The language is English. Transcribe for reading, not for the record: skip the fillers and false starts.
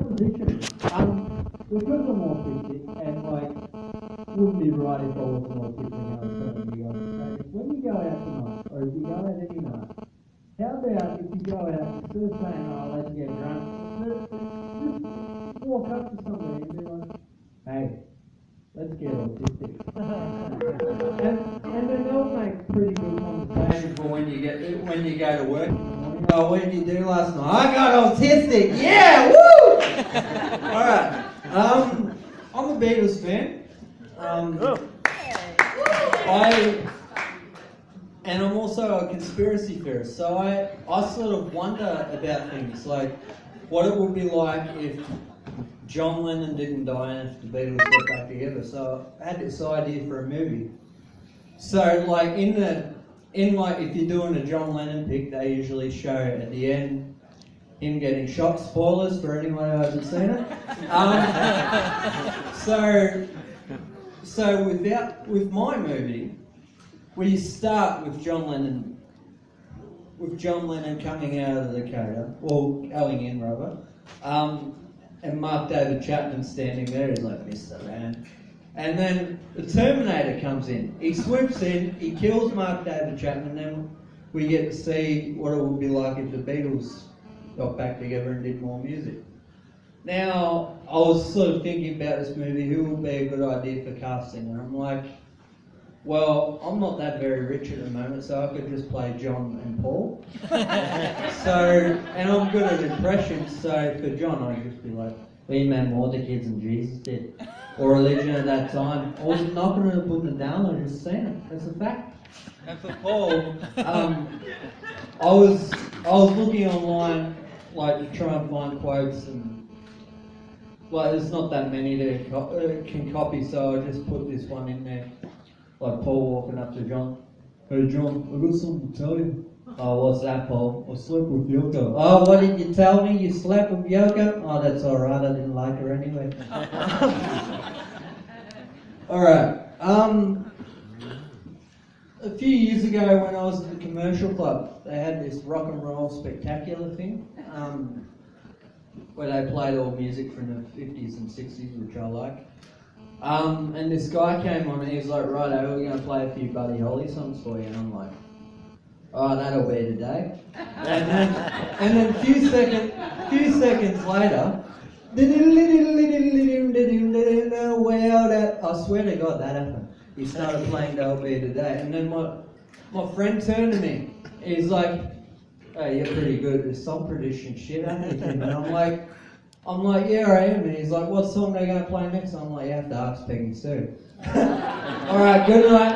contradiction. Because I'm autistic and like wouldn't be right if I wasn't autistic and I was telling you guys, when you go out tonight, or if you go out any night, how about if you go out instead of saying, "Oh, let's get drunk," just walk up to somebody and be like, "Hey, let's get autistic." and then they'll make pretty good conversation for when you go to work in the morning. "Oh, what did you do last night?" "I got autistic." "Yeah, woo!" Alright. I'm a Beatles fan. And I'm also a conspiracy theorist, so I sort of wonder about things like what it would be like if John Lennon didn't die and if the Beatles got back together. So I had this idea for a movie. So like if you're doing a John Lennon pick, they usually show at the end him getting shot. Spoilers for anyone who hasn't seen it. So with my movie, we start with John Lennon coming out of the Dakota, or going in rather, and Mark David Chapman standing there. He's like, "Mr. Lennon," and then the Terminator comes in. He swoops in, he kills Mark David Chapman, and then we get to see what it would be like if the Beatles got back together and did more music. Now, I was sort of thinking about this movie, who would be a good idea for casting, and I'm like, well, I'm not that very rich at the moment, so I could just play John and Paul. And I'm good at impressions, so for John, I'd just be like, "We meant more the kids than Jesus did," or religion at that time. I wasn't knocking it or putting it down, I was just saying it. That's a fact. And for Paul, I was looking online, like, to try and find quotes, and like, there's not that many that can copy, so I just put this one in there. Like Paul walking up to John. "Hey John, I got something to tell you." "Oh, what's that, Paul?" "I slept with Yoko." "Oh, what did you tell me? You slept with Yoko?" "Oh, that's alright, I didn't like her anyway." Alright, a few years ago when I was at the commercial club, they had this rock and roll spectacular thing, where they played all music from the 50s and 60s, which I like. And this guy came on and he was like, "Righto, we're going to play a few Buddy Holly songs for you." And I'm like, "Oh, that'll be today." And then a few seconds later, I swear to God that happened. He started playing "That'll Be Today," and then my friend turned to me. He's like, "Hey, you're pretty good at this song production shit, aren't you, Tim?" And I'm like, "Yeah, I am." And he's like, "What song are they going to play next?" I'm like, "You have to ask Peggy Sue." Alright, good night.